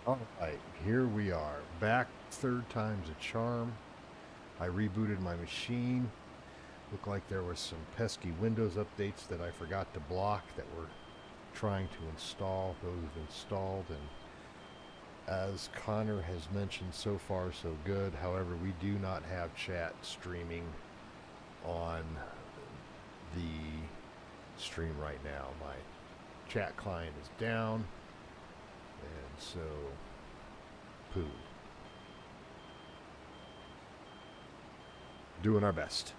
All right, here we are. Back, third time's a charm. I rebooted my machine. Looked like there was some pesky Windows updates that I forgot to block that were trying to install. Those have installed, and as Connor has mentioned, so far so good. However, we do not have chat streaming on the stream right now. My chat client is down, and so poo. Doing our best.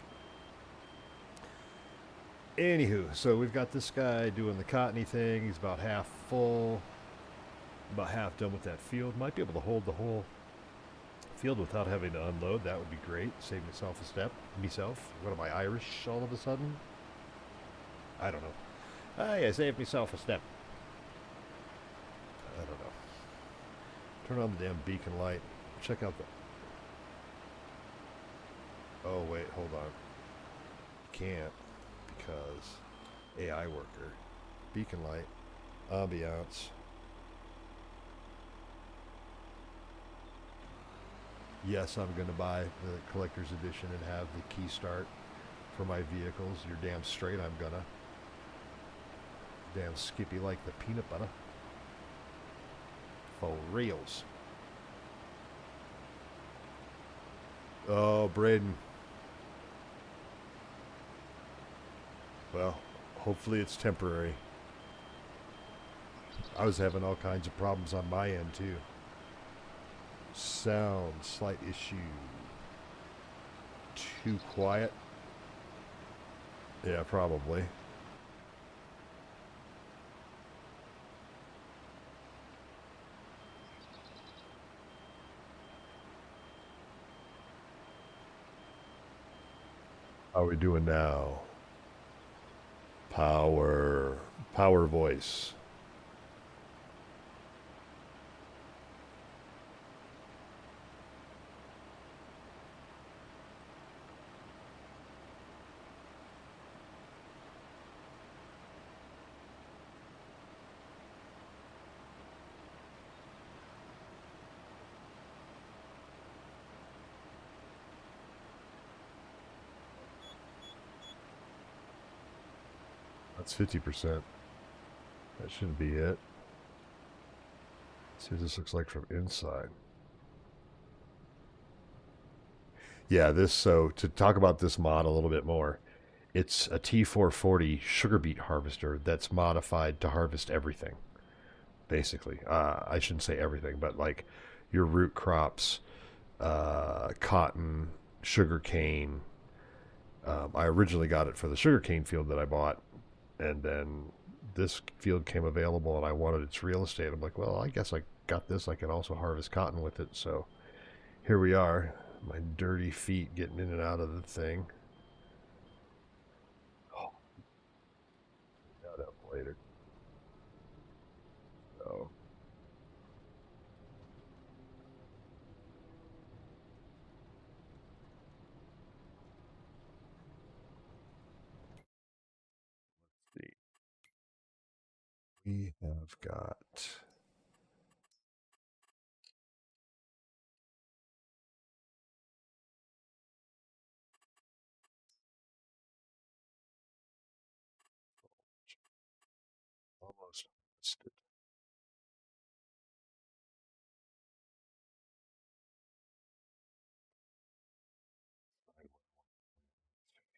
Anywho, so we've got this guy doing the cottony thing. He's about half full, about half done with that field. Might be able to hold the whole field without having to unload. That would be great. Save myself a step. Myself. What am I, Irish all of a sudden? I don't know. I saved myself a step. I don't know. Turn on the damn beacon light. Check out the. Oh, wait, hold on. Can't because AI worker. Beacon light. Ambiance. Yes, I'm going to buy the collector's edition and have the key start for my vehicles. You're damn straight I'm gonna. Damn Skippy like the peanut butter. For reals. Oh, Braden. Well, hopefully it's temporary. I was having all kinds of problems on my end too. Sound, slight issue. Too quiet? Yeah, probably. How are we doing now? Power. Power voice. That's 50%. That shouldn't be it. Let's see what this looks like from inside. Yeah, this, so to talk about this mod a little bit more, it's a T440 sugar beet harvester that's modified to harvest everything, basically. I shouldn't say everything, but like your root crops, cotton, sugar cane. I originally got it for the sugar cane field that I bought, and then this field came available and I wanted its real estate. I'm like, well, I guess I got this. I can also harvest cotton with it. So here we are. My dirty feet getting in and out of the thing. Oh, got up later. So let's see. We have got almost harvested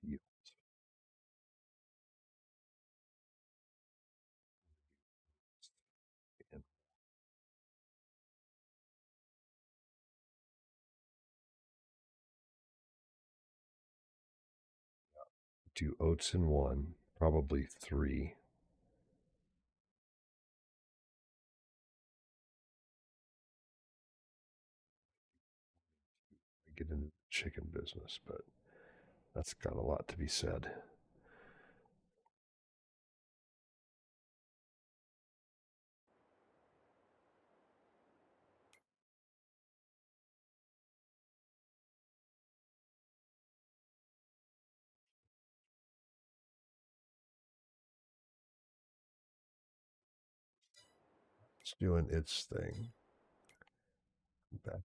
fields. And do oats in one, probably three. I get into the chicken business, but that's got a lot to be said. It's doing its thing. back.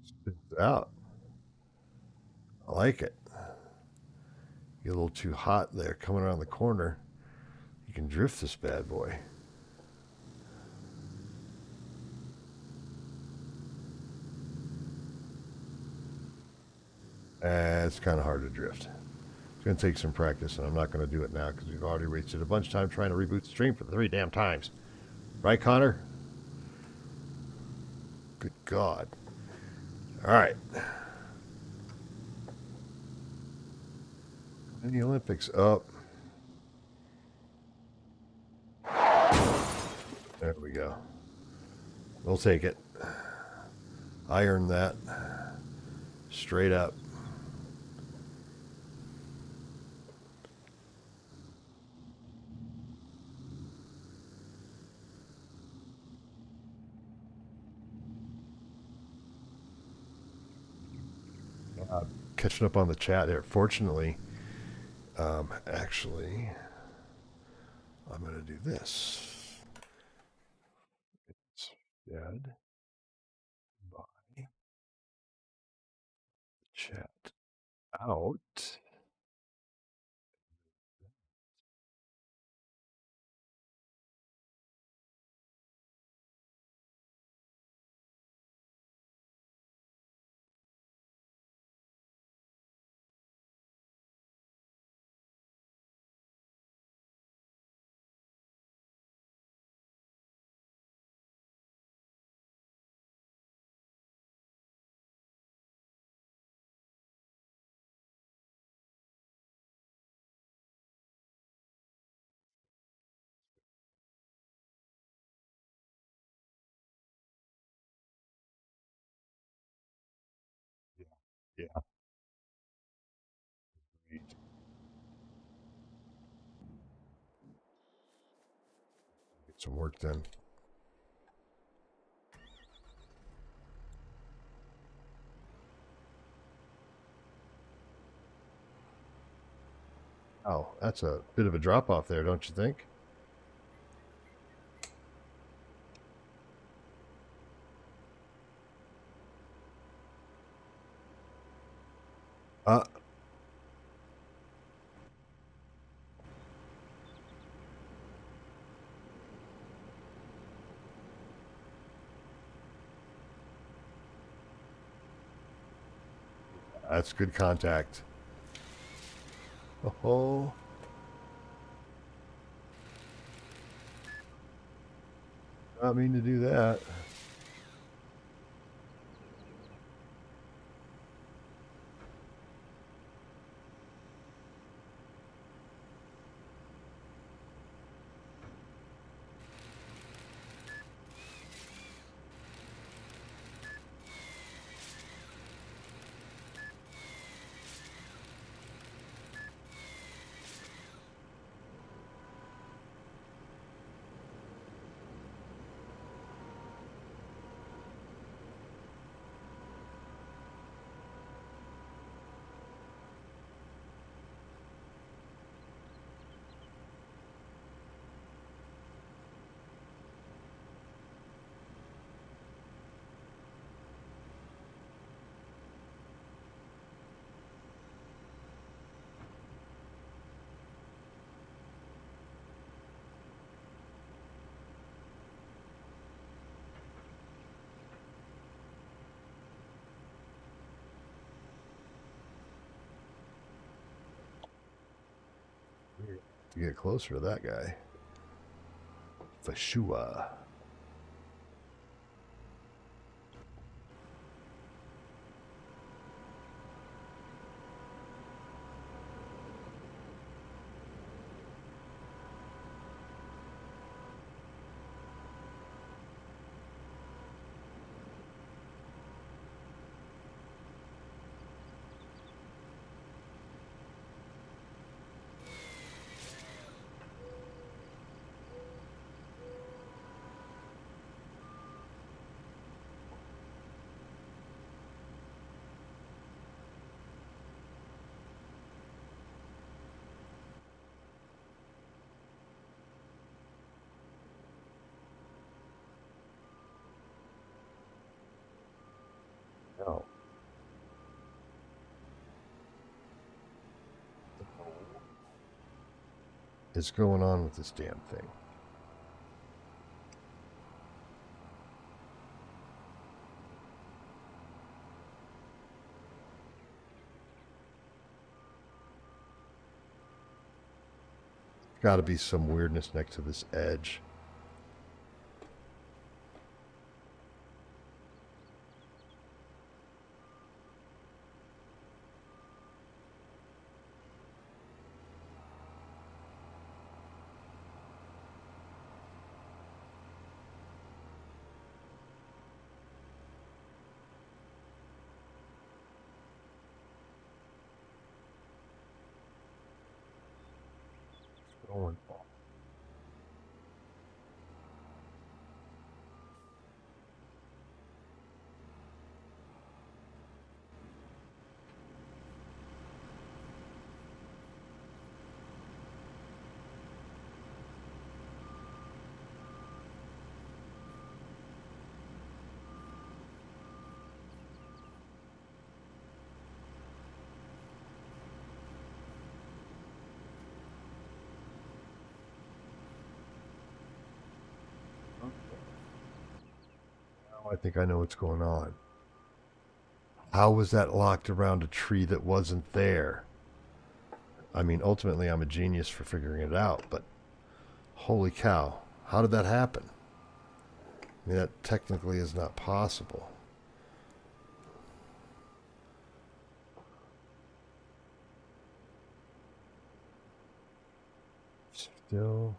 Spins out. I like it. Get a little too hot there coming around the corner. You can drift this bad boy. It's kind of hard to drift. It's going to take some practice, and I'm not going to do it now because we've already wasted a bunch of time trying to reboot the stream for 3 damn times. Right, Connor? Good God. All right. And the Olympics up. There we go. We'll take it. I earned that. Straight up. Catching up on the chat here. Fortunately, actually, I'm going to do this. It's dead by chat out. Yeah. Yeah. Great. Get some work done. Oh, that's a bit of a drop off there, don't you think? Uh, that's good contact. Oh, not mean to do that. To get closer to that guy. For sure. is going on with this damn thing? Got to be some weirdness next to this edge. Going on. Now I think I know what's going on. How was that locked around a tree that wasn't there? I mean, ultimately, I'm a genius for figuring it out, but holy cow, how did that happen? I mean, that technically is not possible. Still.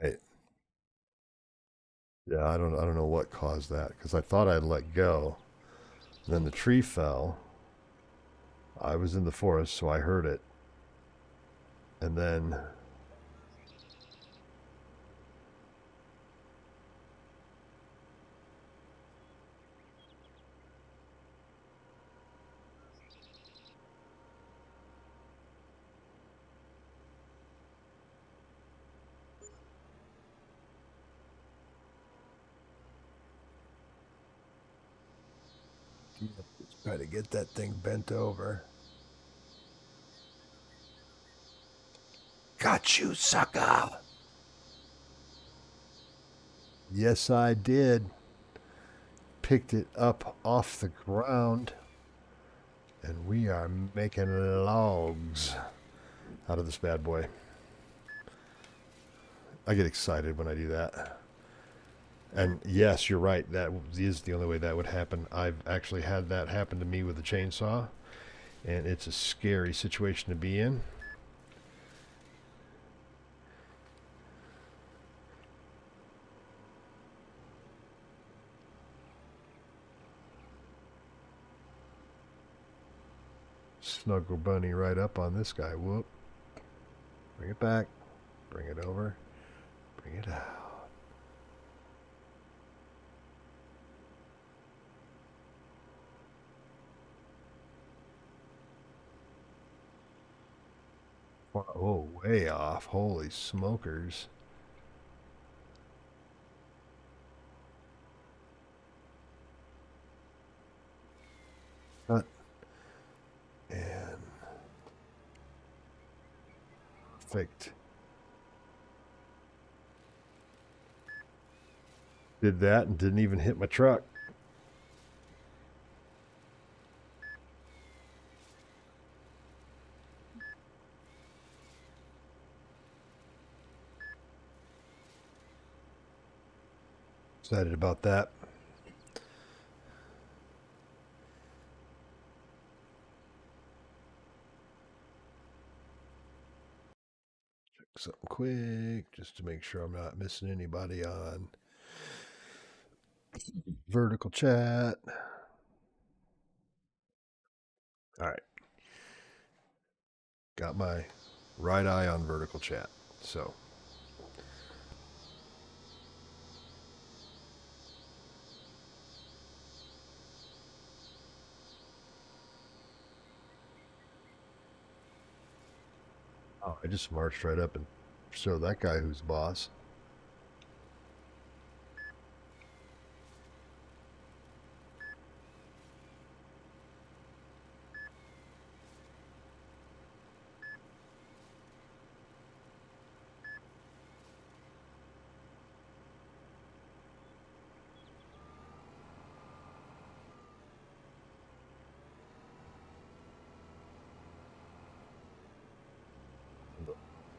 Right. Yeah, I don't know what caused that because I thought I'd let go. Then the tree fell. I was in the forest, so I heard it. And then try to get that thing bent over. Got you, sucker. Yes, I did. Picked it up off the ground, and we are making logs out of this bad boy. I get excited when I do that. And yes, you're right. That is the only way that would happen. I've actually had that happen to me with a chainsaw, and it's a scary situation to be in. Snuggle bunny right up on this guy. Whoop. Bring it back. Bring it over. Bring it out. Oh, way off. Holy smokers. Cut. And perfect. Did that and didn't even hit my truck. Excited about that. something quick just to make sure I'm not missing anybody on vertical chat. All right. Got my right eye on vertical chat. So I just marched right up and showed that guy who's boss.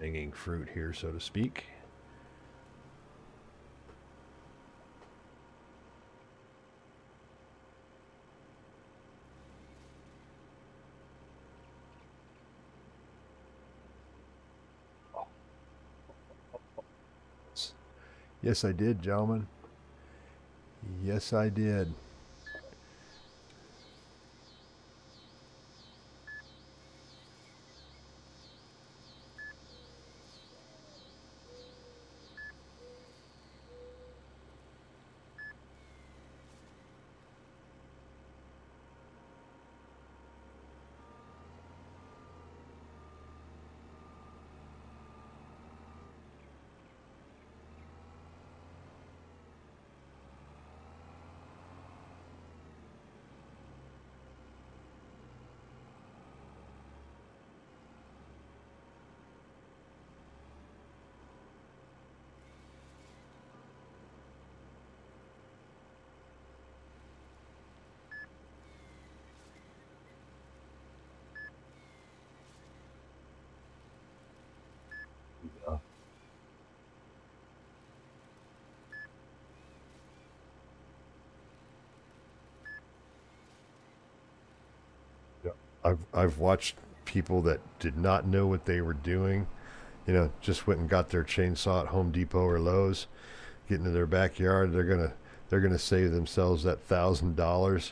Hanging fruit here, so to speak. Yes, I did, gentlemen. Yes, I did. Yeah. I've watched people that did not know what they were doing, just went and got their chainsaw at Home Depot or Lowe's, get into their backyard, they're gonna save themselves that $1,000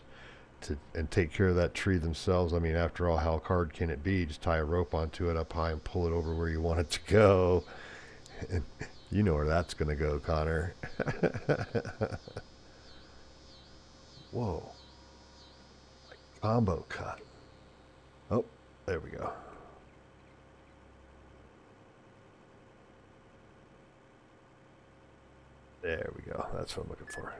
to and take care of that tree themselves. I mean, after all, how hard can it be? Just tie a rope onto it up high and pull it over where you want it to go. And you know where that's gonna go, Connor. Whoa, combo cut. Oh, there we go. There we go. That's what I'm looking for.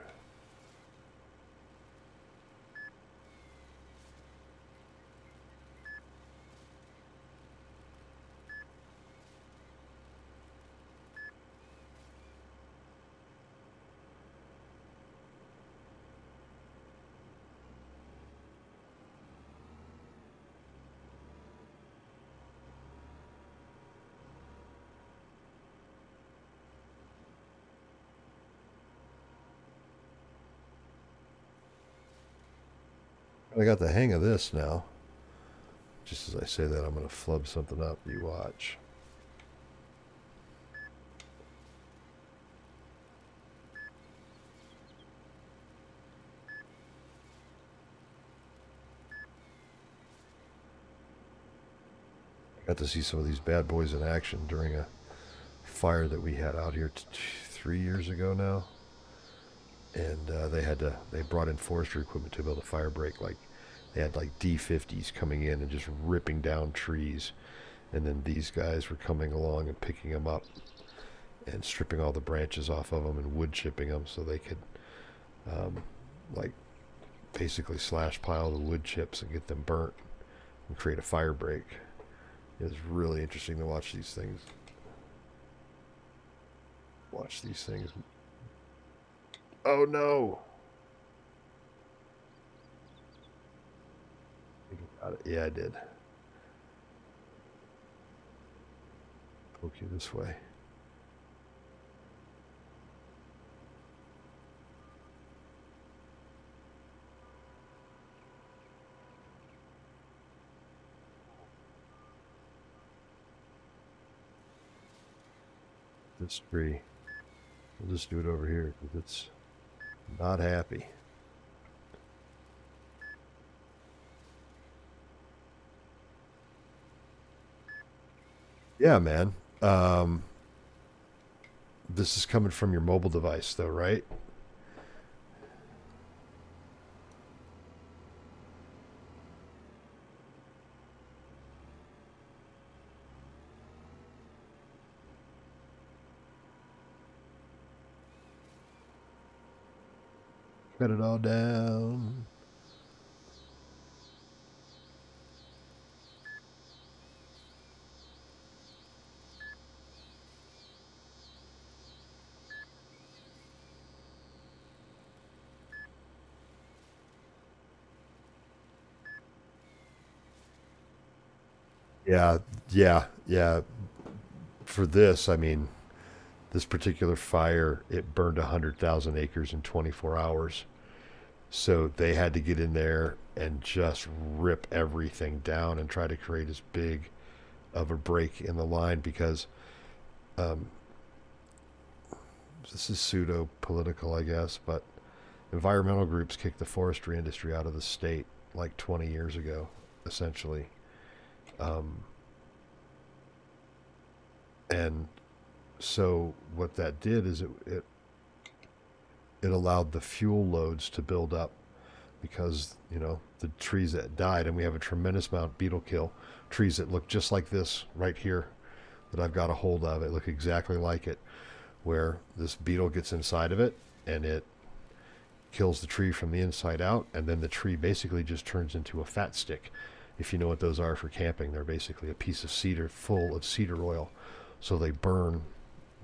I got the hang of this now. Just as I say that, I'm going to flub something up. You watch. I got to see some of these bad boys in action during a fire that we had out here 3 years ago now. And they brought in forestry equipment to build a fire break. Like, they had like D50s coming in and just ripping down trees. And then these guys were coming along and picking them up and stripping all the branches off of them and wood chipping them so they could, like, basically slash pile the wood chips and get them burnt and create a fire break. It was really interesting to watch these things. Oh no! Got it. Yeah, I did. Poke you this way. this tree. We'll just do it over here because it's not happy. Yeah, man. This is coming from your mobile device, though, right? Cut it all down. Yeah, yeah. For this, I mean, this particular fire, it burned 100,000 acres in 24 hours. So they had to get in there and just rip everything down and try to create as big of a break in the line because um, this is pseudo political, I guess, but environmental groups kicked the forestry industry out of the state like 20 years ago, essentially. Um, and so what that did is it allowed the fuel loads to build up because the trees that died, and we have a tremendous amount of beetle kill. Trees that look just like this right here that I've got a hold of, it look exactly like it, where this beetle gets inside of it and it kills the tree from the inside out, and then the tree basically just turns into a fat stick. If you know what those are for camping, they're basically a piece of cedar full of cedar oil. So they burn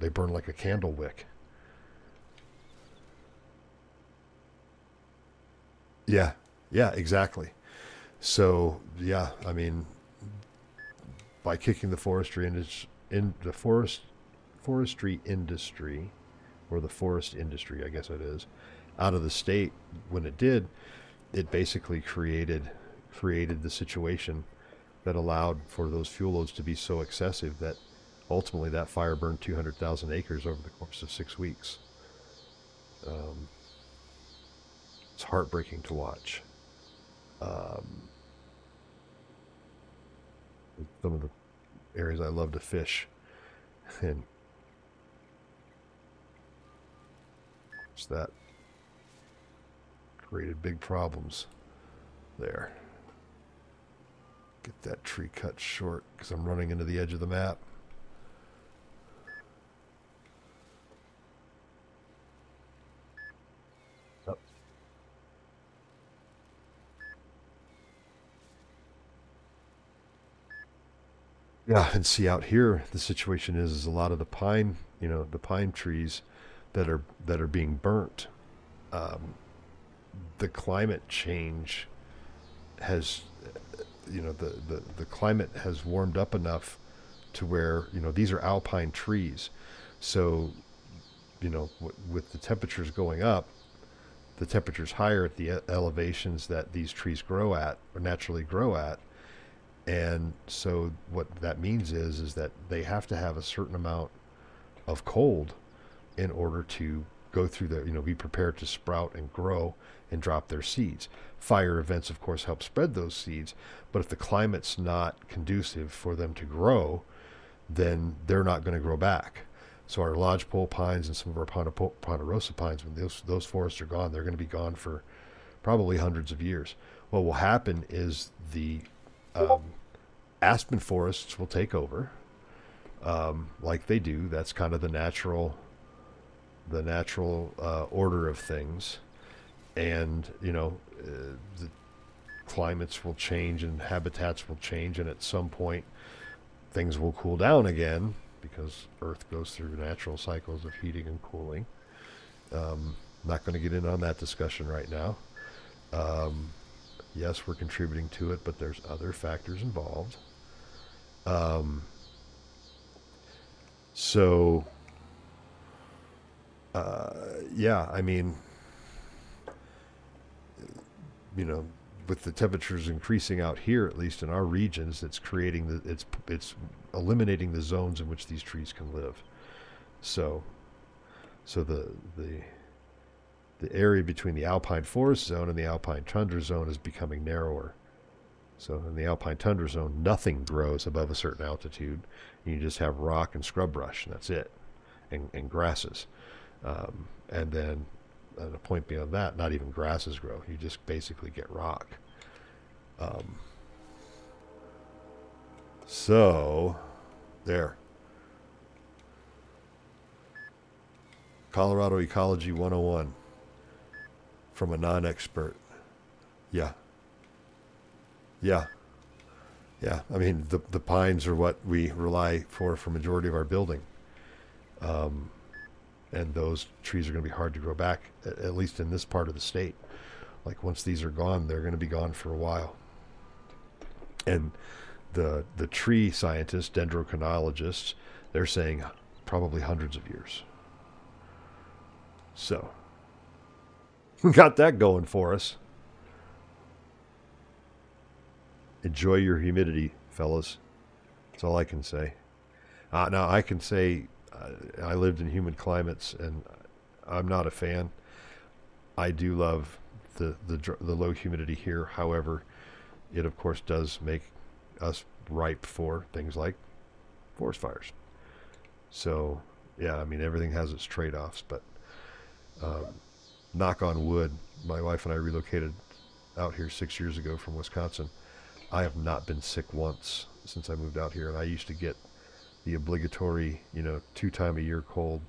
like a candle wick. Yeah, yeah, exactly. So yeah, I mean, by kicking the forestry in the forestry industry, or the forest industry, I guess it is, out of the state, when it did, it basically created the situation that allowed for those fuel loads to be so excessive that ultimately that fire burned 200,000 acres over the course of 6 weeks. Um, it's heartbreaking to watch. Um, some of the areas I love to fish, and that created big problems there. Get that tree cut short because I'm running into the edge of the map. Yep. Yeah, and see out here, the situation is a lot of the pine, the pine trees that are being burnt. Um, the climate change has, the climate has warmed up enough to where these are alpine trees, so with the temperatures going up, the temperatures higher at the elevations that these trees grow at or naturally grow at. And so what that means is that they have to have a certain amount of cold in order to go through the, be prepared to sprout and grow and drop their seeds. Fire events, of course, help spread those seeds, but if the climate's not conducive for them to grow, then they're not going to grow back. So our lodgepole pines and some of our ponderosa pines, when those forests are gone, they're going to be gone for probably hundreds of years. What will happen is the um, aspen forests will take over, like they do. That's kind of the natural order of things, and the climates will change and habitats will change, and at some point things will cool down again because Earth goes through natural cycles of heating and cooling. Not going to get in on that discussion right now. Um, yes, we're contributing to it, but there's other factors involved. Um, so, uh, yeah, I mean, you know, with the temperatures increasing out here, at least in our regions, it's eliminating the zones in which these trees can live. So so the area between the alpine forest zone and the alpine tundra zone is becoming narrower. So in the alpine tundra zone, nothing grows above a certain altitude. You just have rock and scrub brush, and that's it, and grasses. And then at a point beyond that, not even grasses grow. You just basically get rock. Um, so there. Colorado Ecology 101 from a non-expert. Yeah. Yeah. Yeah. I mean, the pines are what we rely for majority of our building. Um, and those trees are going to be hard to grow back, at least in this part of the state. Like once these are gone, they're going to be gone for a while. And the tree scientists, dendrochronologists, they're saying probably hundreds of years. So, got that going for us. Enjoy your humidity, fellas. That's all I can say. Now, I can say I lived in humid climates, and I'm not a fan. I do love the low humidity here. However, it of course does make us ripe for things like forest fires. So, yeah, I mean everything has its trade-offs, but um, knock on wood, my wife and I relocated out here 6 years ago from Wisconsin. I have not been sick once since I moved out here, and I used to get the obligatory, 2 time a year cold.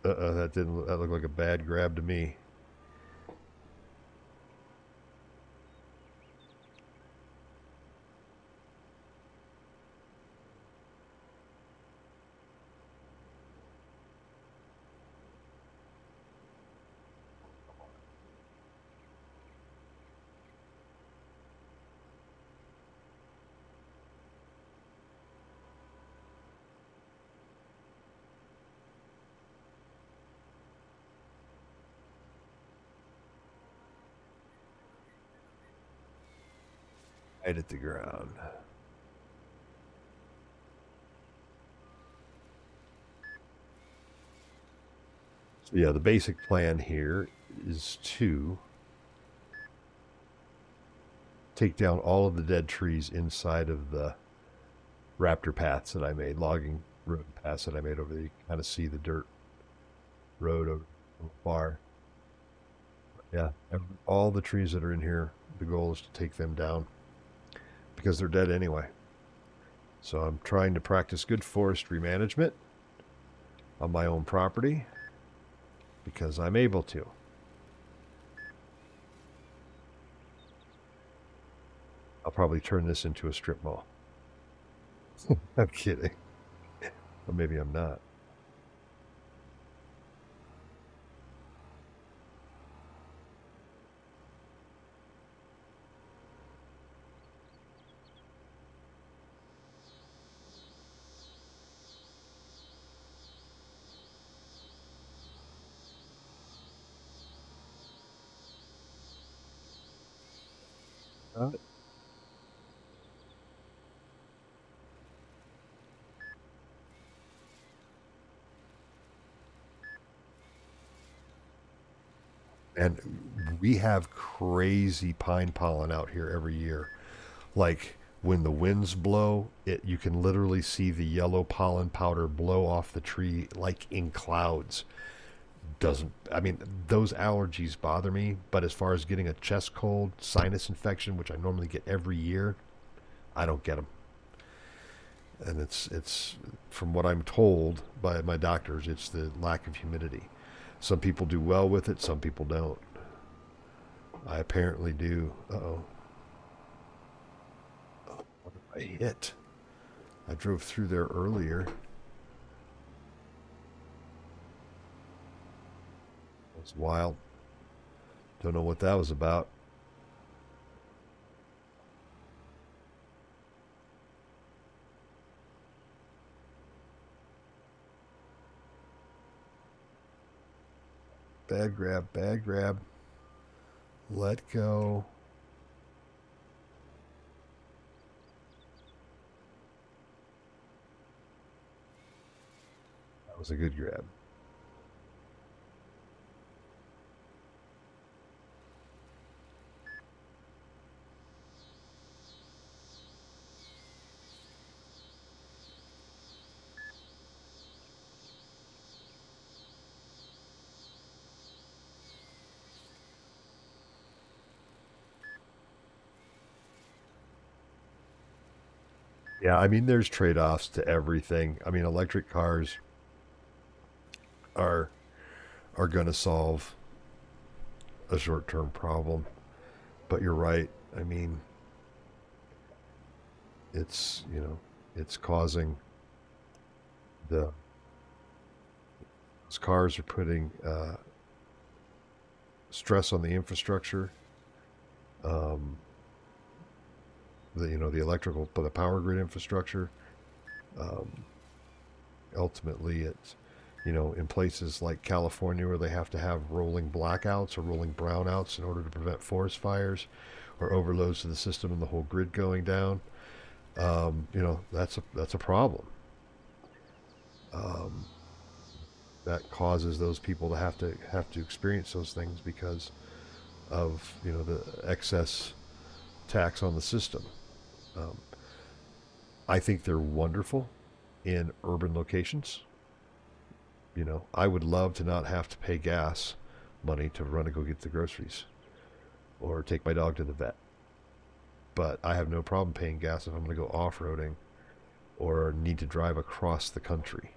That looked like a bad grab to me. Right at the ground. So yeah, the basic plan here is to take down all of the dead trees inside of the raptor paths that I made, logging road paths that I made over there. You can kind of see the dirt road over from afar. Yeah, all the trees that are in here, the goal is to take them down because they're dead anyway. So I'm trying to practice good forestry management on my own property because I'm able to. I'll probably turn this into a strip mall. I'm kidding. Or maybe I'm not. Uh, And we have crazy pine pollen out here every year. Like when the winds blow, you can literally see the yellow pollen powder blow off the tree like in clouds. Doesn't I mean those allergies bother me, but as far as getting a chest cold, sinus infection, which I normally get every year, I don't get them. And it's from what I'm told by my doctors, it's the lack of humidity. Some people do well with it, some people don't. I apparently do. Uh-oh. Oh, what did I hit? I drove through there earlier. It was wild. Don't know what that was about. Bad grab, bad grab. Let go. was a good grab. Yeah, I mean, there's trade-offs to everything. I mean, electric cars are are going to solve a short-term problem, but you're right. I mean, it's it's causing the those cars are putting stress on the infrastructure, um, the electrical, the power grid infrastructure. Um, Ultimately, it's in places like California where they have to have rolling blackouts or rolling brownouts in order to prevent forest fires or overloads to the system and the whole grid going down. That's a problem. Um, that causes those people to have to experience those things because of the excess tax on the system. Um, I think they're wonderful in urban locations. I would love to not have to pay gas money to run and go get the groceries or take my dog to the vet. But I have no problem paying gas if I'm going to go off roading or need to drive across the country.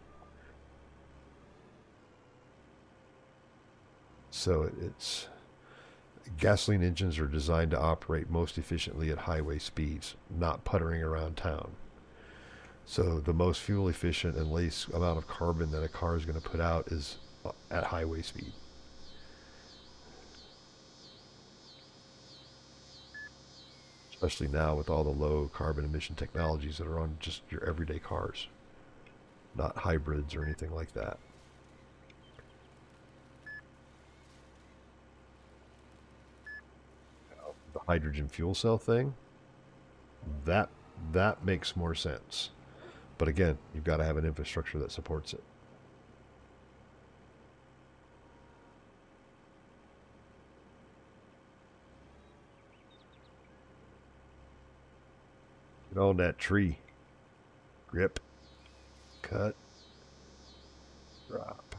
So it's gasoline engines are designed to operate most efficiently at highway speeds, not puttering around town. So the most fuel efficient and least amount of carbon that a car is going to put out is at highway speed. Especially now with all the low carbon emission technologies that are on just your everyday cars, not hybrids or anything like that. The hydrogen fuel cell thing, that that makes more sense. But again, you've got to have an infrastructure that supports it. Get on that tree. Grip, cut, drop.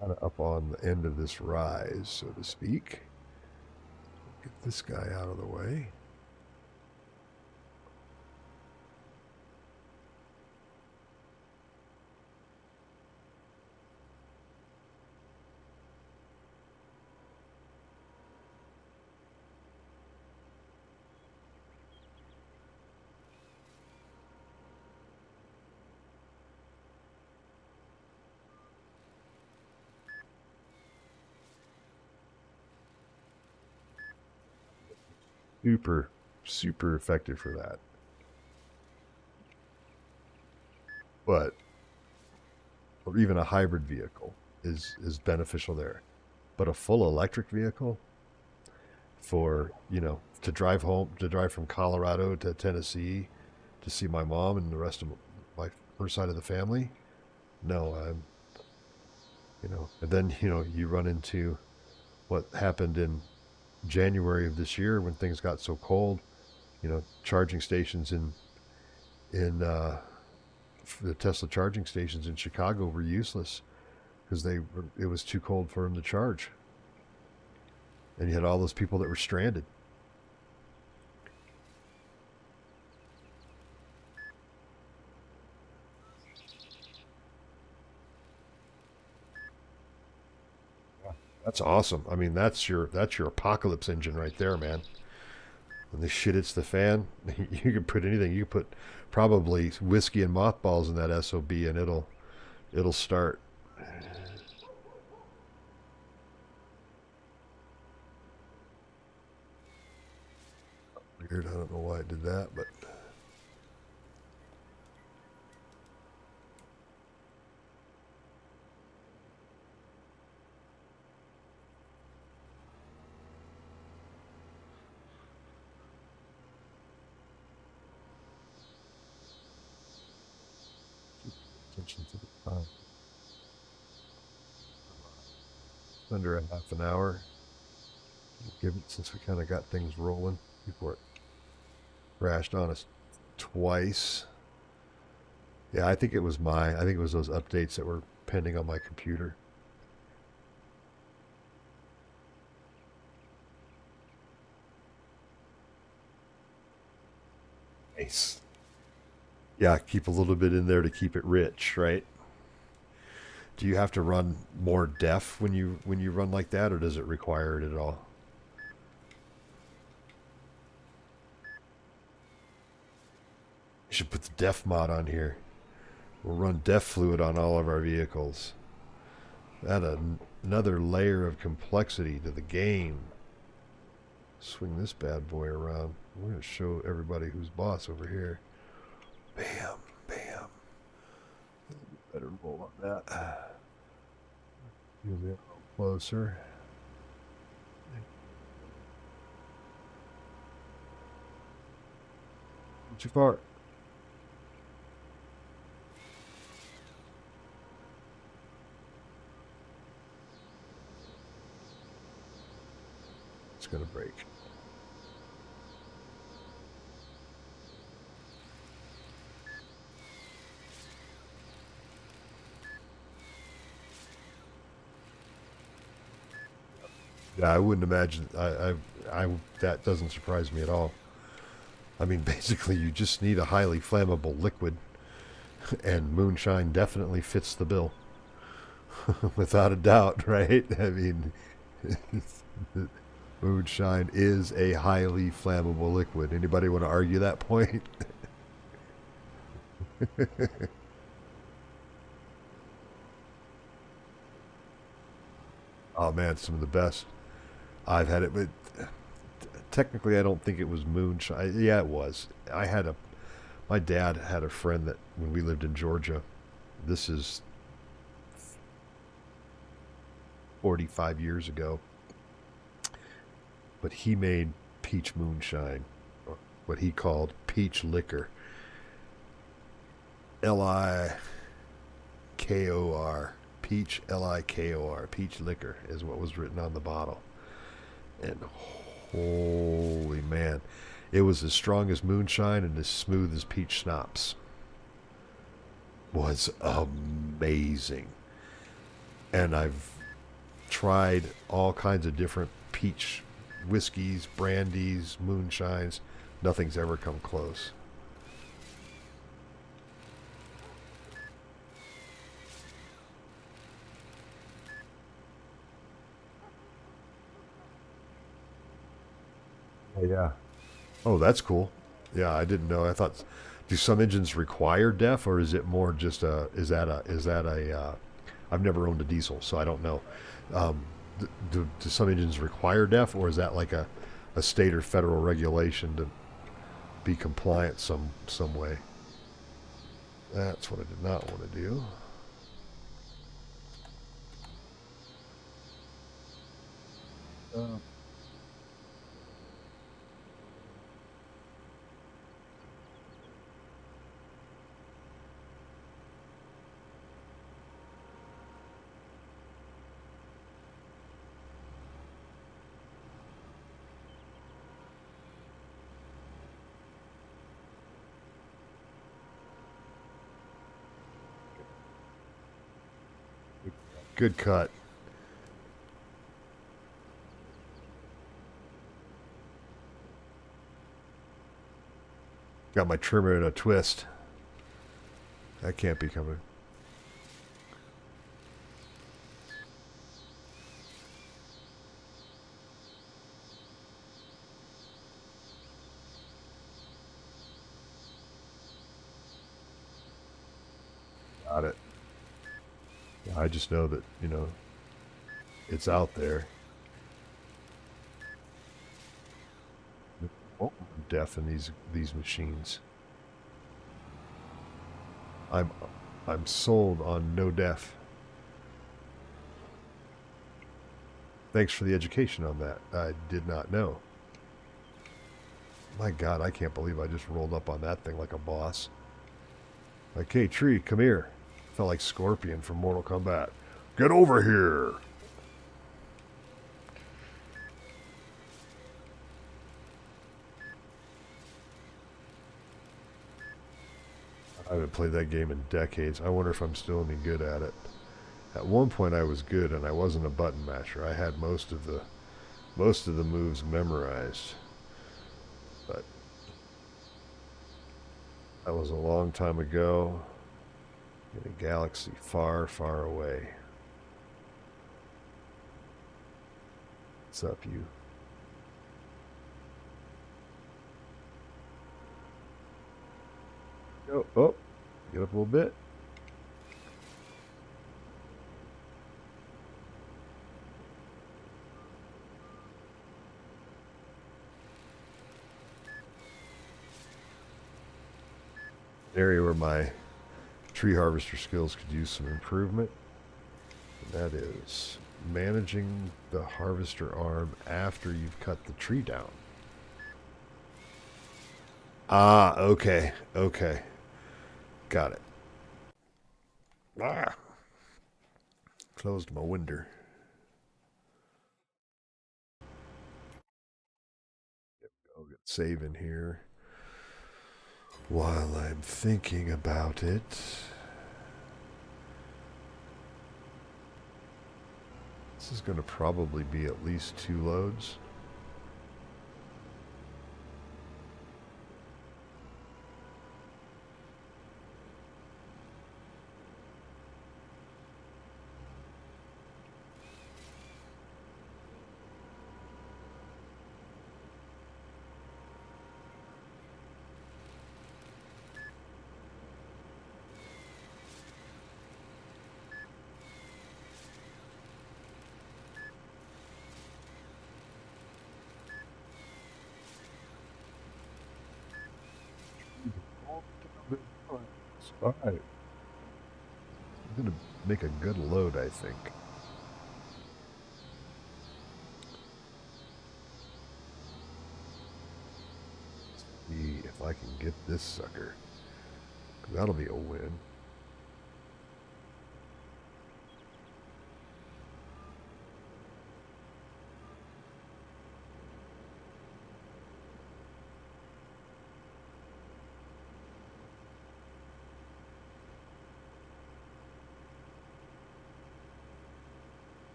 Kind of up on the end of this rise, so to speak. Get this guy out of the way. Super, super effective for that. But or even a hybrid vehicle is beneficial there. But a full electric vehicle for to drive from Colorado to Tennessee to see my mom and the rest of my her side of the family. No, I'm and then you run into what happened in January of this year when things got so cold. Charging stations in the Tesla charging stations in Chicago were useless because it was too cold for them to charge, and you had all those people that were stranded. That's awesome. I mean, that's your apocalypse engine right there, man. When this shit hits the fan, you can put anything. You can put probably whiskey and mothballs in that SOB, and it'll start. Weird. I don't know why it did that, but. Attention to the time. Under a half an hour. We'll give it, since we kind of got things rolling before it crashed on us twice. Yeah, I think it was those updates that were pending on my computer. Nice. Yeah, keep a little bit in there to keep it rich, right? Do you have to run more def when you run like that, or does it require it at all? You should put the def mod on here. We'll run def fluid on all of our vehicles. Add another layer of complexity to the game. Swing this bad boy around. We're going to show everybody who's boss over here. Bam, bam. Better roll on that. You'll be a little closer. Not too far. It's going to break. Yeah, I wouldn't imagine. That doesn't surprise me at all. I mean, basically, you just need a highly flammable liquid, and moonshine definitely fits the bill, without a doubt, right? I mean, moonshine is a highly flammable liquid. Anybody want to argue that point? Oh man, some of the best. I've had it, but technically, I don't think it was moonshine. Yeah, it was. My dad had a friend that when we lived in Georgia, this is 45 years ago, but he made peach moonshine, or what he called peach liquor. Likor, peach likor, peach liquor is what was written on the bottle. And holy man, it was as strong as moonshine and as smooth as peach schnapps. Was amazing. And I've tried all kinds of different peach whiskeys, brandies, moonshines. Nothing's ever come close. Oh, yeah. Oh, that's cool. Yeah, I didn't know. I thought, do some engines require def, or is it more just a? Is that a? I've never owned a diesel, so I don't know. Um, do some engines require def, or is that like a state or federal regulation to be compliant some way? That's what I did not want to do. Uh, Good cut. Got my trimmer in a twist. That can't be coming. Got it. Yeah, I just know that, it's out there. It won't death in these machines. I'm sold on no death. Thanks for the education on that. I did not know. My God, I can't believe I just rolled up on that thing like a boss. Like, hey, tree, come here. Felt like Scorpion from Mortal Kombat. Get over here! I haven't played that game in decades. I wonder if I'm still any good at it. At one point I was good, and I wasn't a button masher. I had most of the moves memorized. But that was a long time ago in a galaxy far, far away. What's up, you? Oh, get up a little bit. An area where my tree harvester skills could use some improvement. And that is managing the harvester arm after you've cut the tree down. Ah, okay, okay. Got it. Ah! Closed my window. I'll get save in here while I'm thinking about it. This is going to probably be at least 2 loads. All right. I'm going to make a good load, I think. See if I can get this sucker. That'll be a win.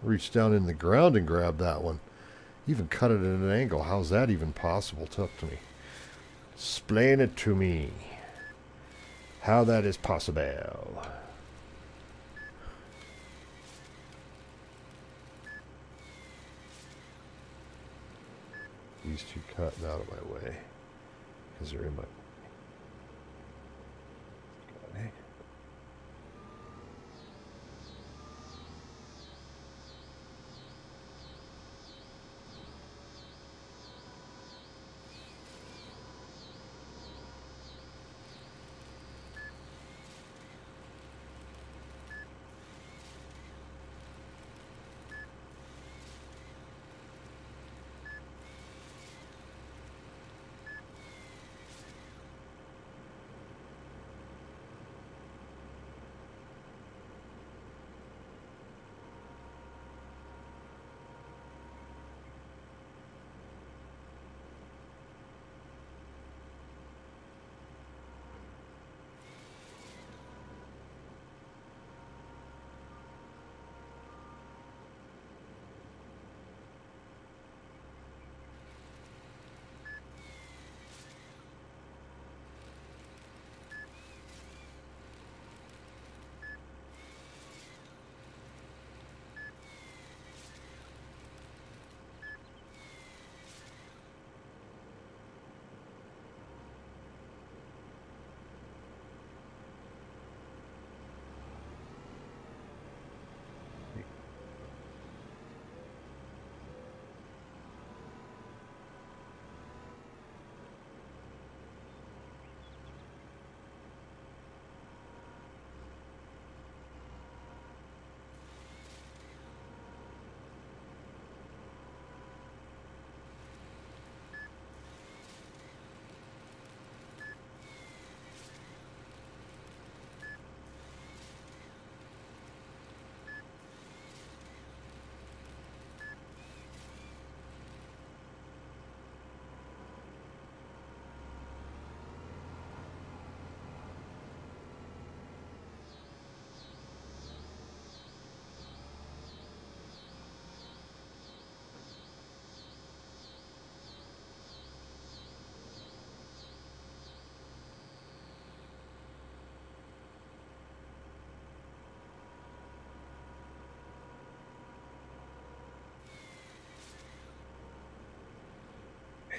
Reach down in the ground and grab that one. Even cut it at an angle. How's that even possible? Talk to me. Explain it to me. How that is possible. These two cutting out of my way. Because they're in my... Okay.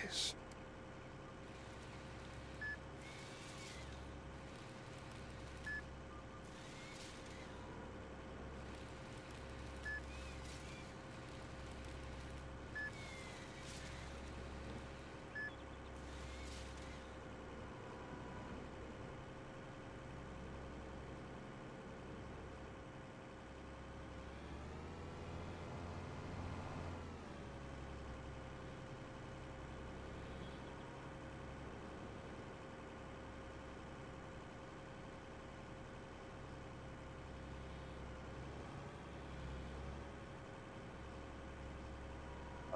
Nice.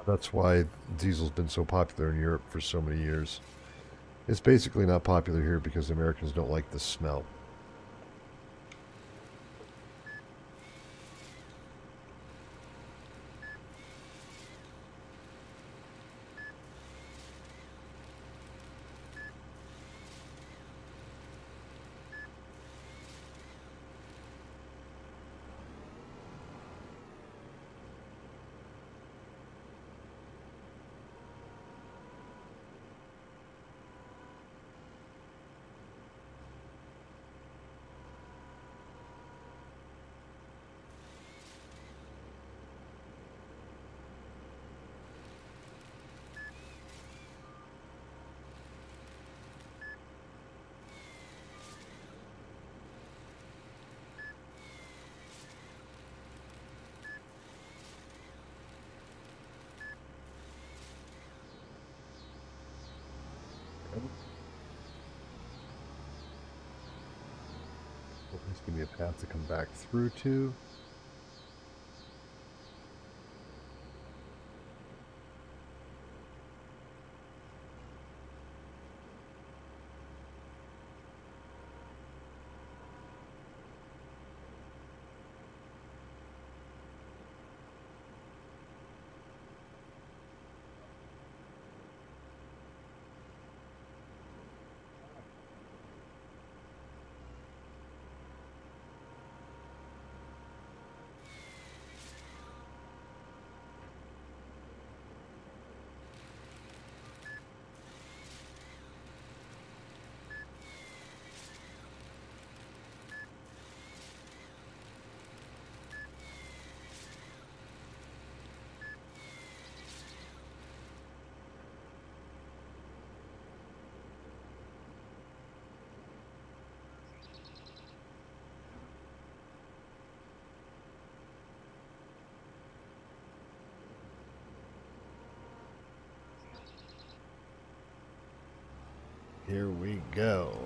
That's why diesel's been so popular in Europe for so many years. It's basically not popular here because Americans don't like the smell. At least give me a path to come back through to. Here we go.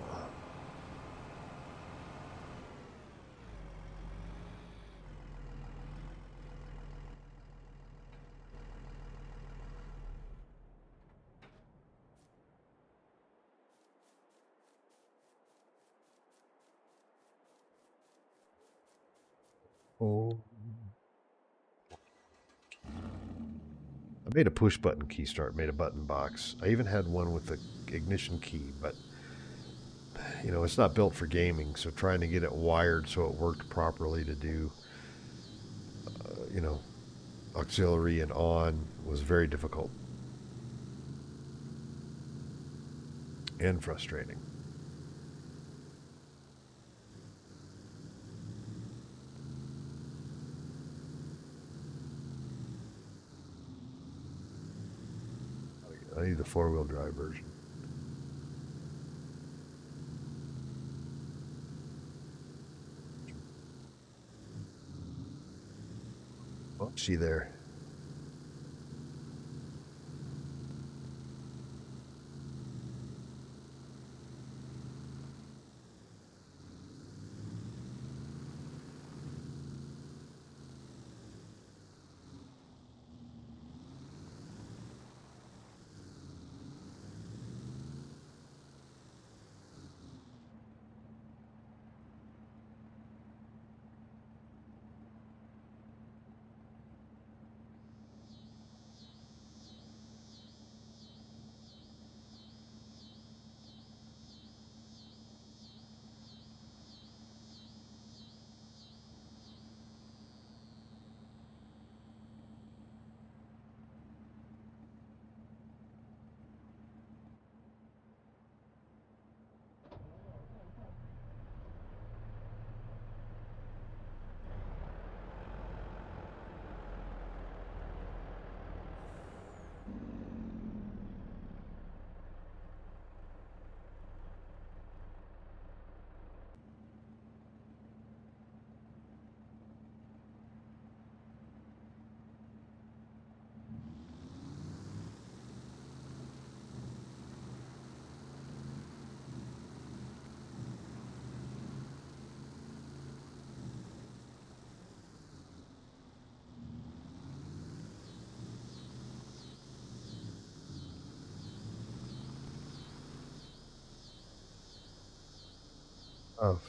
Oh. I made a push button key start, made a button box. I even had one with the ignition key, but you know, it's not built for gaming, so trying to get it wired so it worked properly to do, you know, auxiliary and on was very difficult and frustrating. I need the four-wheel drive version. Oh, see there. Oh,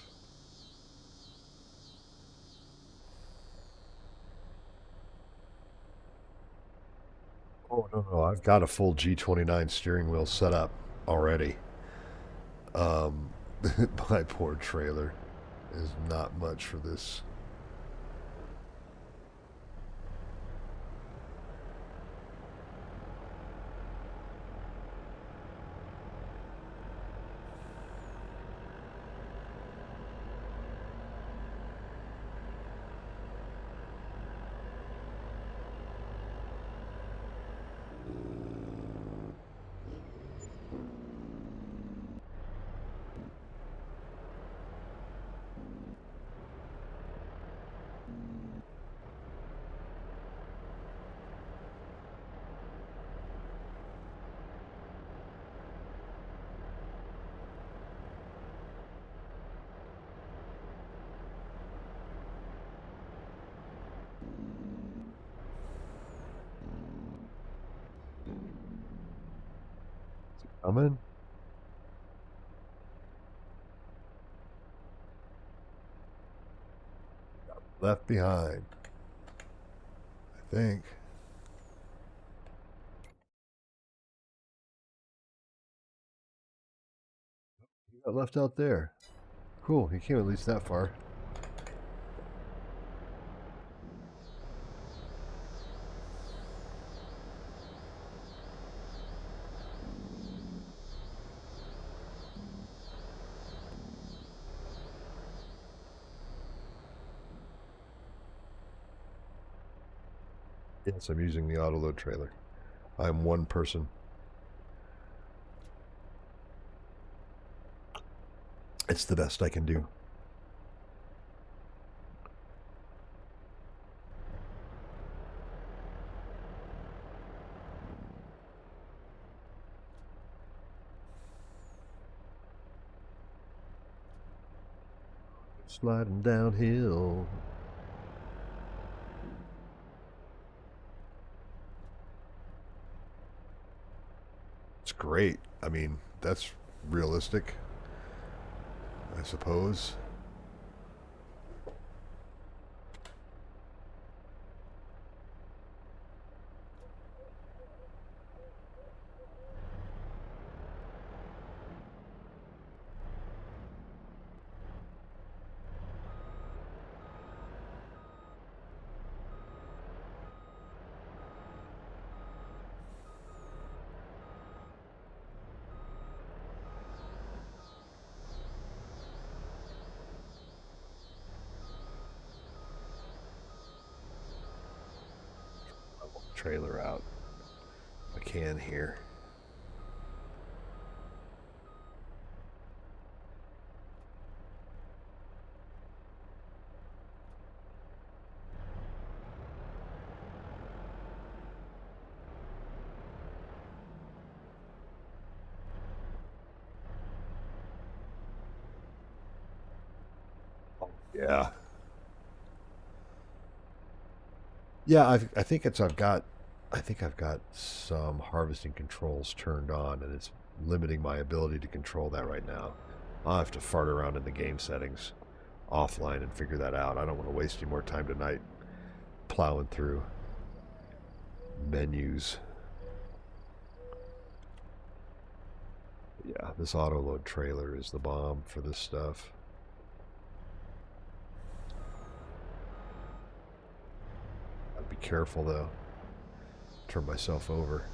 oh no, no, I've got a full G29 steering wheel set up already. Um, my poor trailer is not much for this. Coming? Left behind, I think. He got left out there. Cool, he came at least that far. Yes, I'm using the auto load trailer. I'm one person. It's the best I can do. Sliding downhill. It's great. I mean, that's realistic, I suppose. Trailer out. I can here. Yeah. Yeah, I think it's I think I've got some harvesting controls turned on and it's limiting my ability to control that right now. I'll have to fart around in the game settings offline and figure that out. I don't want to waste any more time tonight plowing through menus. Yeah, this auto load trailer is the bomb for this stuff. I'd be careful though. Turn myself over.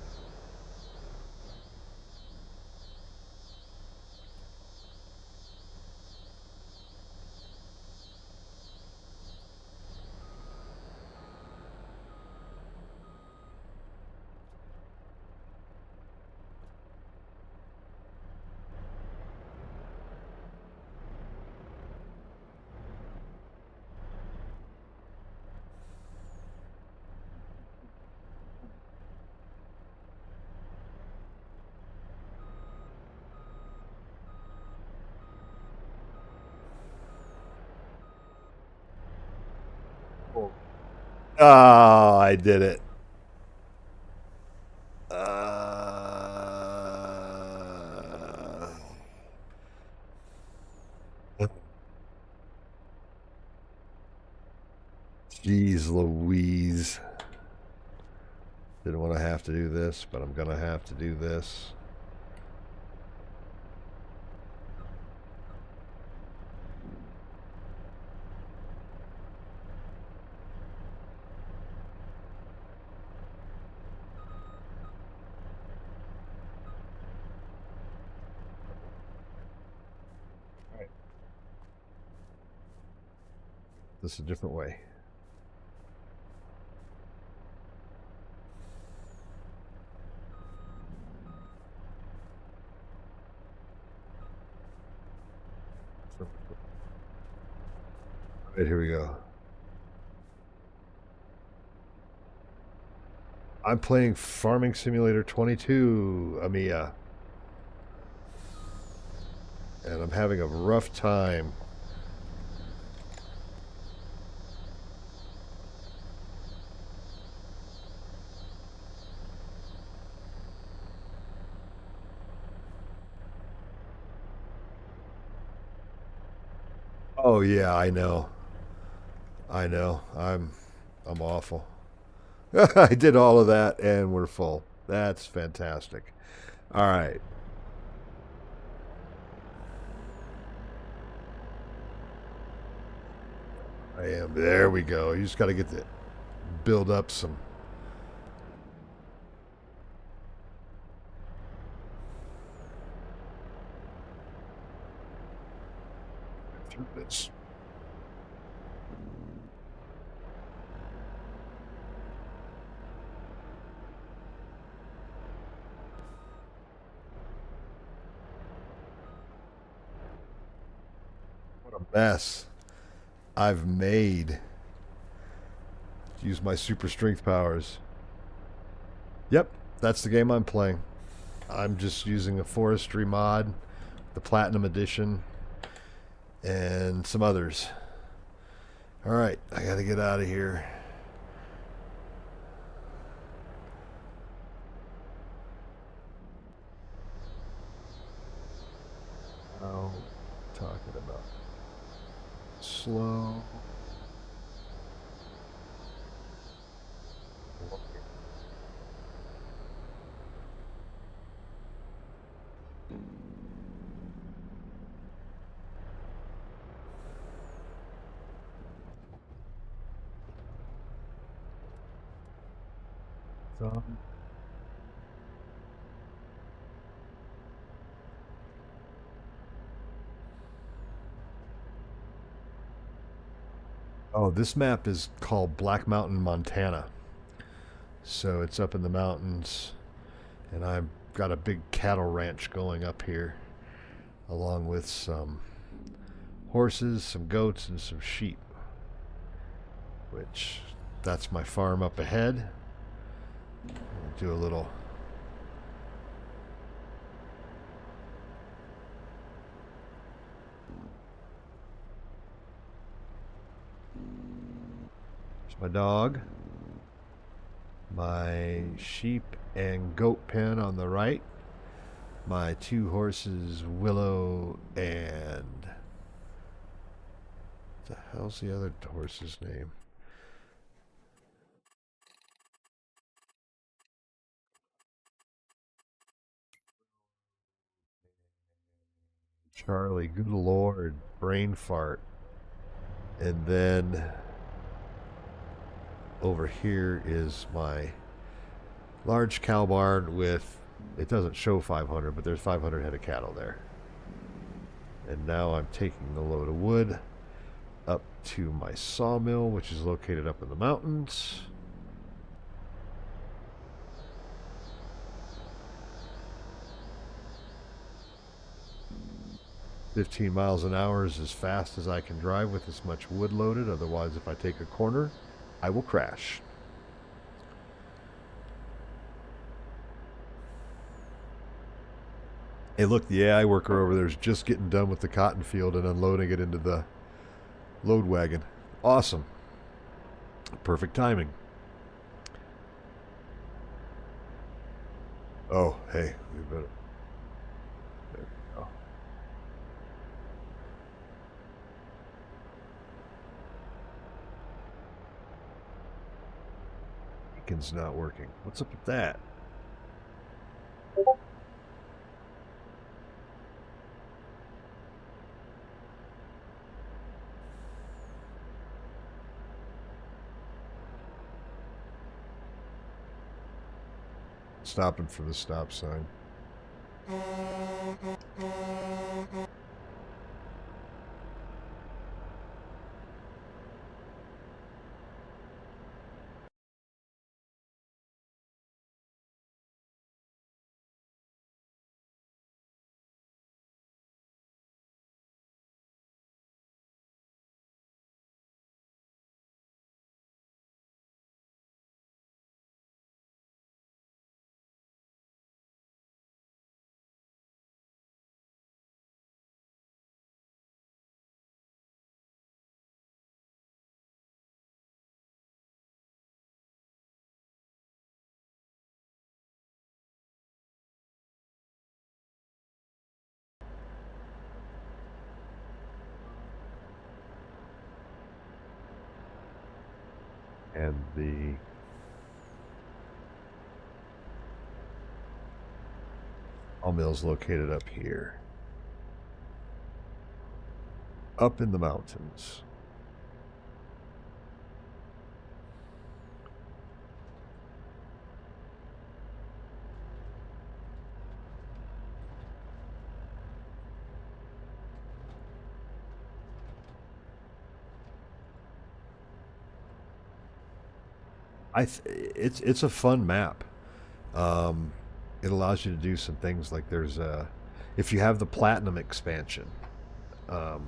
Oh, I did it. Uh, Jeez Louise. Didn't want to have to do this, but I'm going to have to do this. All right. This is a different way. All right, here we go. I'm playing Farming Simulator 22, Amiya. And I'm having a rough time. Oh yeah, I know. I know. I'm awful. I did all of that and we're full. That's fantastic. All right. I am. There we go. You just got to get the build up some. Through this. What a mess I've made. Use my super strength powers. Yep, that's the game I'm playing. I'm just using a Forestry mod, the Platinum Edition, and some others. All right, I got to get out of here. Oh, talking about slow. Oh, this map is called Black Mountain, Montana. So it's up in the mountains, and I've got a big cattle ranch going up here, along with some horses, some goats, and some sheep. Which, that's my farm up ahead. I'll do a little. There's my dog. My sheep and goat pen on the right. My two horses, Willow and... What the hell's the other horse's name? Charlie, good lord, brain fart. And then over here is my large cow barn with, it doesn't show 500, but there's 500 head of cattle there. And now I'm taking the load of wood up to my sawmill, which is located up in the mountains. "15 miles an hour is as fast as I can drive with this much wood loaded. Otherwise, if I take a corner, I will crash." Hey, look, the AI worker over there is just getting done with the cotton field and unloading it into the load wagon. Awesome. Perfect timing. Oh, hey, we better. There we go. Beacon's not working. What's up with that? Stopping for the stop sign. And the all mill's located up here. Up in the mountains. It's a fun map. It allows you to do some things like there's if you have the platinum expansion, um,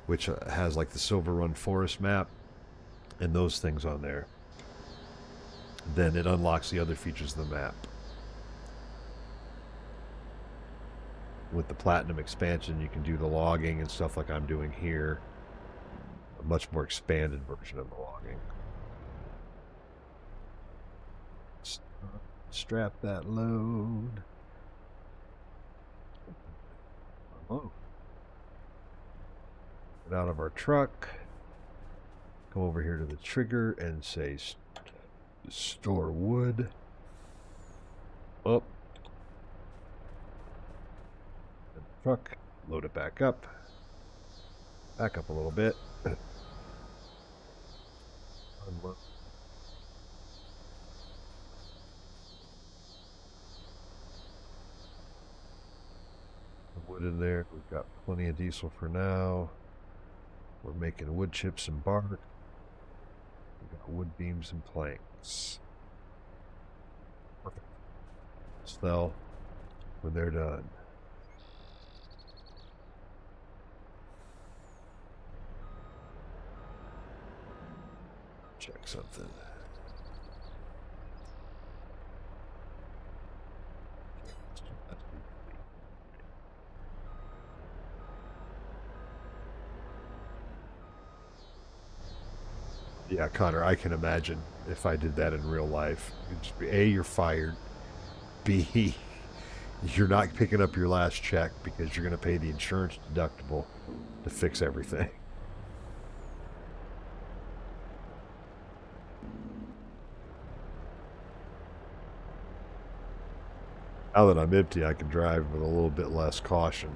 which has like the Silver Run Forest map and those things on there, then it unlocks the other features of the map. With the platinum expansion, you can do the logging and stuff like I'm doing here. A much more expanded version of the logging. Strap that load. Oh. Get out of our truck. Come over here to the trigger and say store wood. Up. Truck. Load it back up. Back up a little bit. Unload. Wood in there. We've got plenty of diesel for now. We're making wood chips and bark. We've got wood beams and planks. Perfect. Sell when they're done. Check something. Yeah, Connor, I can imagine if I did that in real life. It'd just be, A, you're fired. B, you're not picking up your last check because you're going to pay the insurance deductible to fix everything. Now that I'm empty, I can drive with a little bit less caution.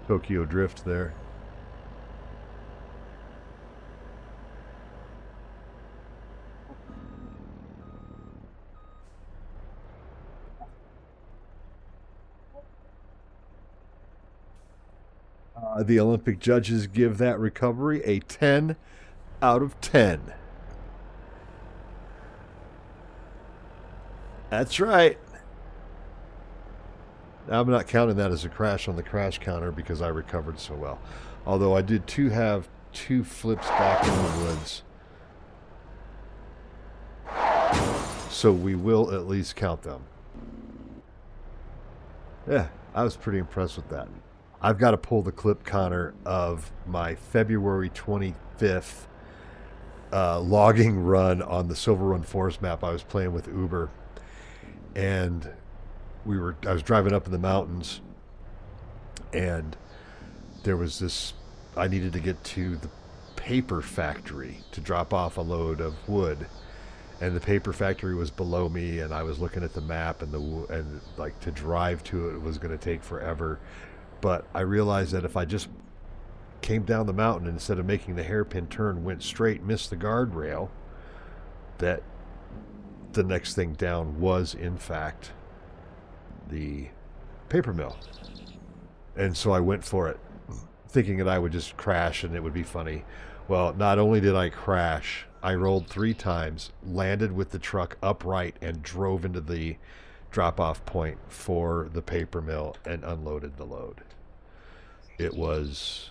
Tokyo Drift there. The Olympic judges give that recovery a 10 out of 10. That's right. I'm not counting that as a crash on the crash counter because I recovered so well. Although I did have two flips back in the woods. So we will at least count them. Yeah, I was pretty impressed with that. I've got to pull the clip, Connor, of my February 25th logging run on the Silver Run Forest map I was playing with Uber and I was driving up in the mountains, and there was this. I needed to get to the paper factory to drop off a load of wood, and the paper factory was below me, and I was looking at the map, and like to drive to it was going to take forever. But I realized that if I just came down the mountain and instead of making the hairpin turn, went straight, missed the guardrail, that the next thing down was in fact the paper mill. And so I went for it, thinking that I would just crash and it would be funny. Well, not only did I crash, I rolled 3 times, landed with the truck upright, and drove into the drop off point for the paper mill and unloaded the load. It was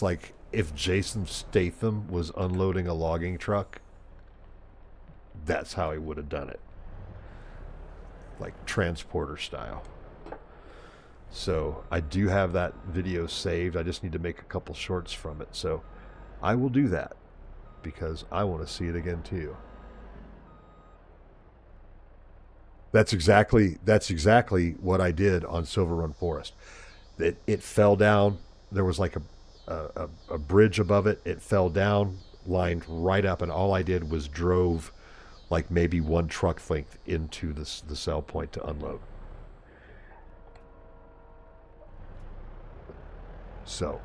like if Jason Statham was unloading a logging truck, that's how he would have done it. Like transporter style. So I do have that video saved. I just need to make a couple shorts from it. So I will do that because I want to see it again too. That's exactly what I did on Silver Run Forest. It fell down. There was like a bridge above it. It fell down, lined right up, and all I did was drove like maybe 1 truck length into the sell point to unload. So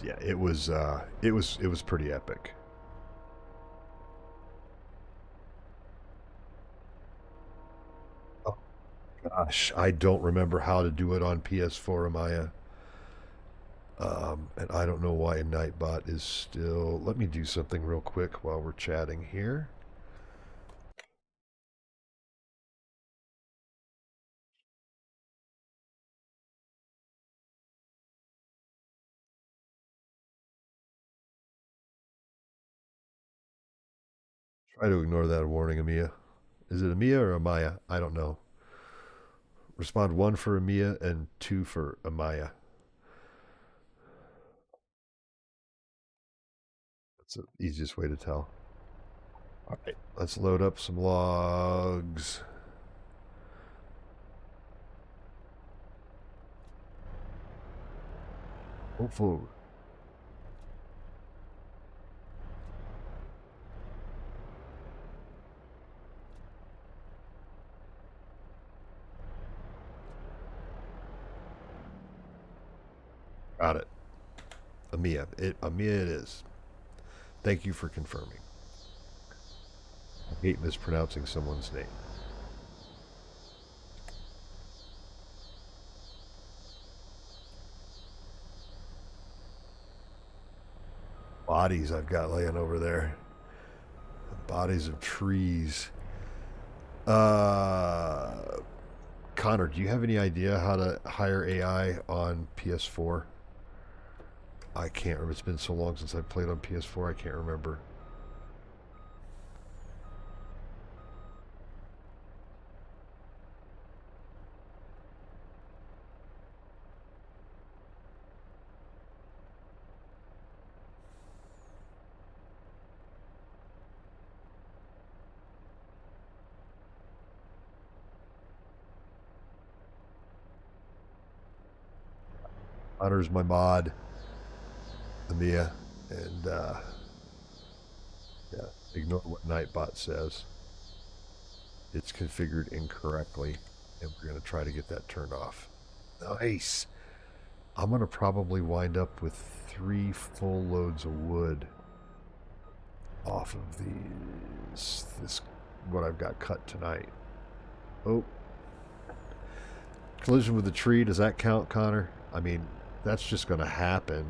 yeah, it was pretty epic. Oh gosh, I don't remember how to do it on PS4, Amaya. And I don't know why Nightbot is still. Let me do something real quick while we're chatting here. Try to ignore that warning, Amia. Is it Amia or Amaya? I don't know. Respond 1 for Amia and 2 for Amaya. That's the easiest way to tell. All right, let's load up some logs. Hopefully. Got it. Amia. Amia it is. Thank you for confirming. I hate mispronouncing someone's name. Bodies I've got laying over there. Bodies of trees. Connor, do you have any idea how to hire AI on PS4? I can't remember. It's been so long since I played on PS4, I can't remember. Connor's my mod, Amia, and yeah, ignore what Nightbot says. It's configured incorrectly, and we're going to try to get that turned off. Nice. I'm going to probably wind up with 3 full loads of wood off of this what I've got cut tonight. Oh, collision with the tree, does that count, Connor? I mean, that's just going to happen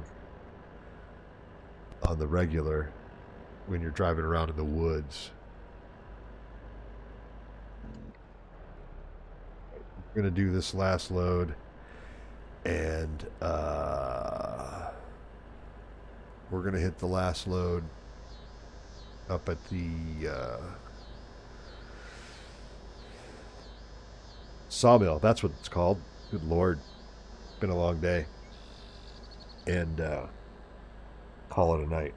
on the regular when you're driving around in the woods. We're going to do this last load, and we're going to hit the last load up at the sawmill. That's what it's called. Good Lord. Been a long day. And call it a night.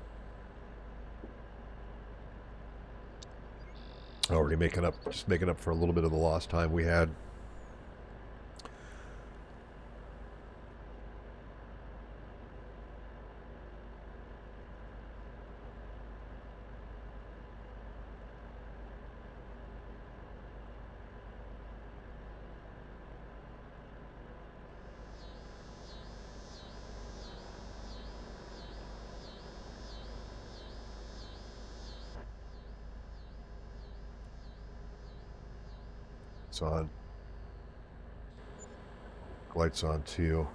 Already making up, just making up for a little bit of the lost time we had. It's on. Lights on too.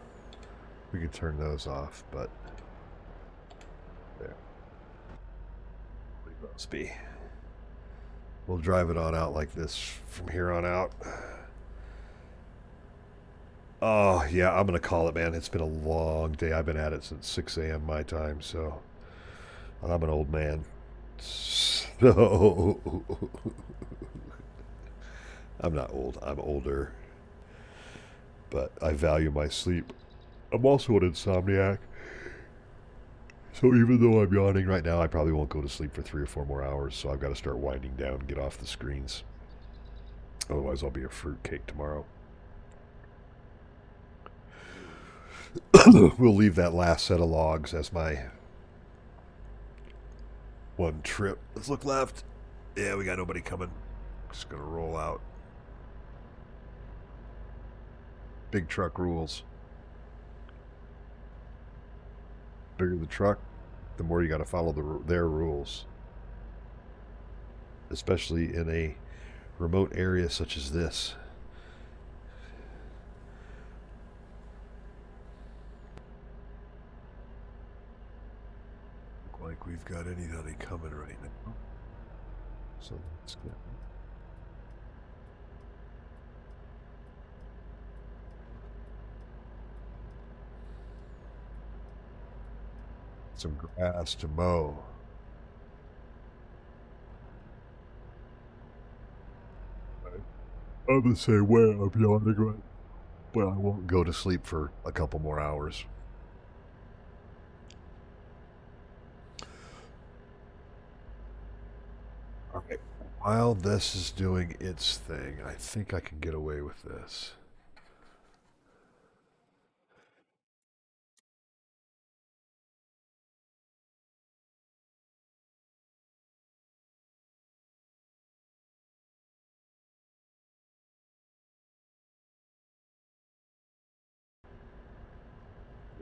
We could turn those off, but there. Leave those be. We'll drive it on out like this from here on out. Oh, yeah, I'm going to call it, man. It's been a long day. I've been at it since 6 a.m. my time, so I'm an old man. So I'm not old. I'm older. But I value my sleep. I'm also an insomniac. So even though I'm yawning right now, I probably won't go to sleep for 3 or 4 more hours. So I've got to start winding down and get off the screens. Otherwise, I'll be a fruitcake tomorrow. We'll leave that last set of logs as my one trip. Let's look left. Yeah, we got nobody coming. Just gonna roll out. Big truck rules. Bigger the truck, the more you got to follow their rules. Especially in a remote area such as this. Look like we've got anybody coming right now. So that's good. Some grass to mow. I'm the same way. I'm yawning right. But I won't go to sleep for a couple more hours. Okay. While this is doing its thing, I think I can get away with this.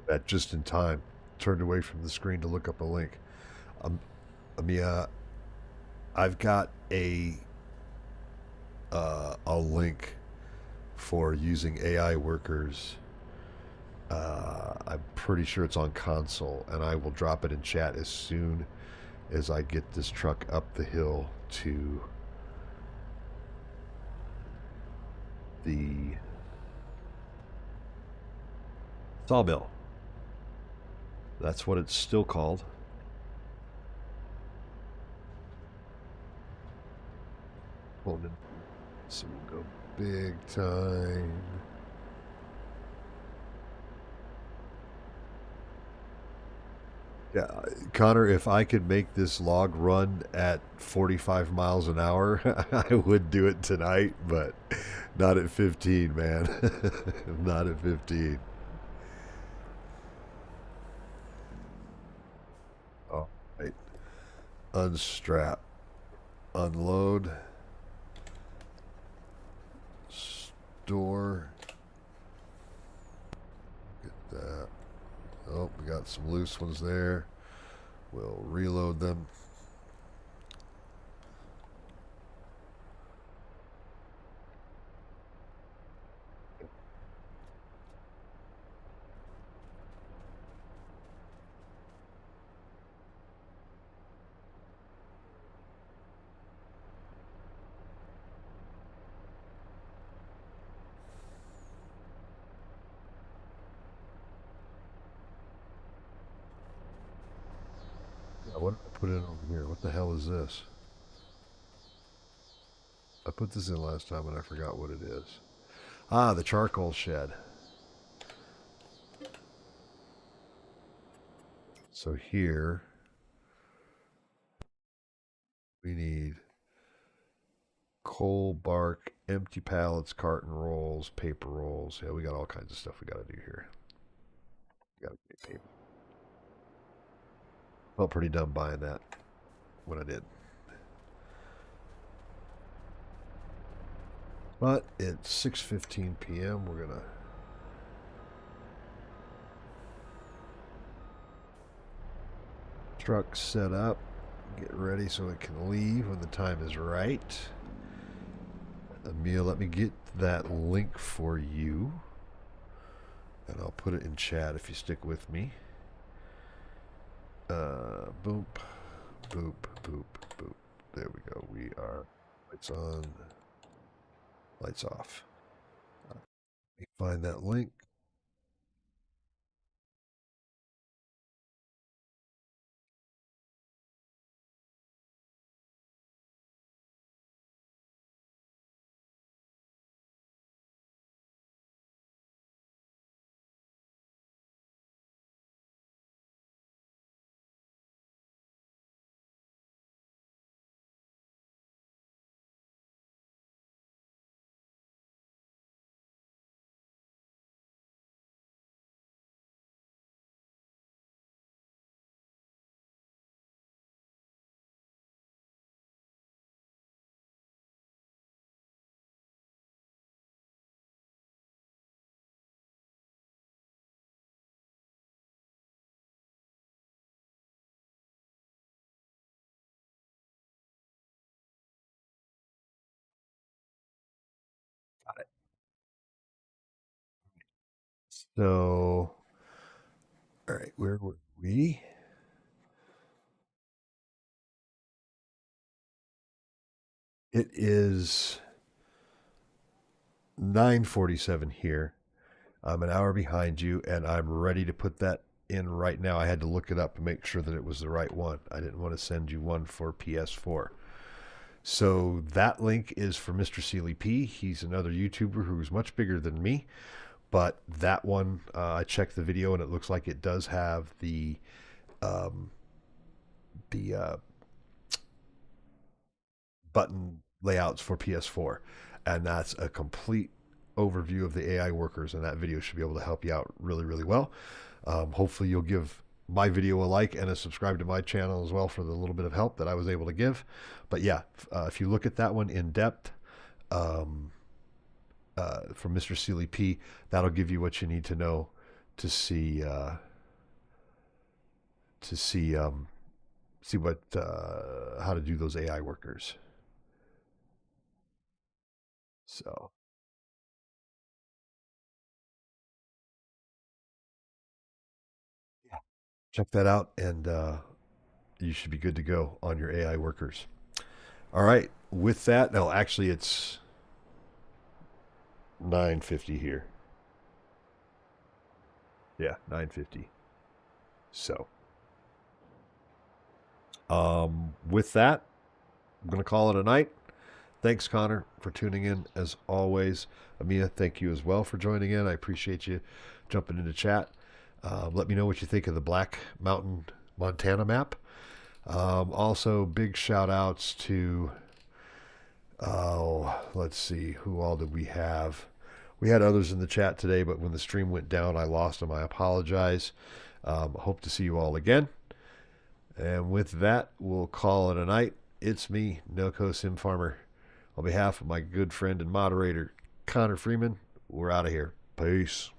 That just in time. Turned away from the screen to look up a link. Um, Amia, I've got a link for using AI workers. I'm pretty sure it's on console, and I will drop it in chat as soon as I get this truck up the hill to the sawmill. That's what it's still called. Hold it. So we'll go big time. Yeah, Connor, if I could make this log run at 45 miles an hour, I would do it tonight, but not at 15, man. Not at 15. All right. Unstrap. Unload. Store. Get that. Oh, we got some loose ones there. We'll reload them. Yeah, what did I put in over here? What the hell is this? I put this in last time and I forgot what it is. Ah, the charcoal shed. So here we need coal bark, empty pallets, carton rolls, paper rolls. Yeah, we got all kinds of stuff we got to do here. We got to get paper. Felt pretty dumb buying that when I did. But it's 6:15 p.m. We're gonna truck set up, get ready so it can leave when the time is right. Emil, let me get that link for you, and I'll put it in chat if you stick with me. Boop, boop, boop, boop. There we go. We are lights on, lights off. Let me find that link. So, all right, where were we? It is 9:47 here. I'm an hour behind you, and I'm ready to put that in right now. I had to look it up and make sure that it was the right one. I didn't want to send you one for PS4. So that link is for Mr. Sealy P. He's another YouTuber who's much bigger than me. But that one, I checked the video, and it looks like it does have um, the button layouts for PS4, and that's a complete overview of the AI workers. And that video should be able to help you out really, really well. Hopefully, you'll give my video a like and a subscribe to my channel as well for the little bit of help that I was able to give. But yeah, if you look at that one in depth, um, from Mr. Sealy P, that'll give you what you need to know to see to see see what how to do those AI workers. So yeah, check that out, and you should be good to go on your AI workers. All right. With that, no, actually, it's 9:50 here. Yeah, 9:50. So, with that, I'm gonna call it a night. Thanks, Connor, for tuning in as always. Amia, thank you as well for joining in. I appreciate you jumping into chat. Let me know what you think of the Black Mountain, Montana map. Also, big shout outs to, oh, let's see, who all did we have? We had others in the chat today, but when the stream went down, I lost them. I apologize. Hope to see you all again. And with that, we'll call it a night. It's me, Noco Sim Farmer. On behalf of my good friend and moderator, Connor Freeman, we're out of here. Peace.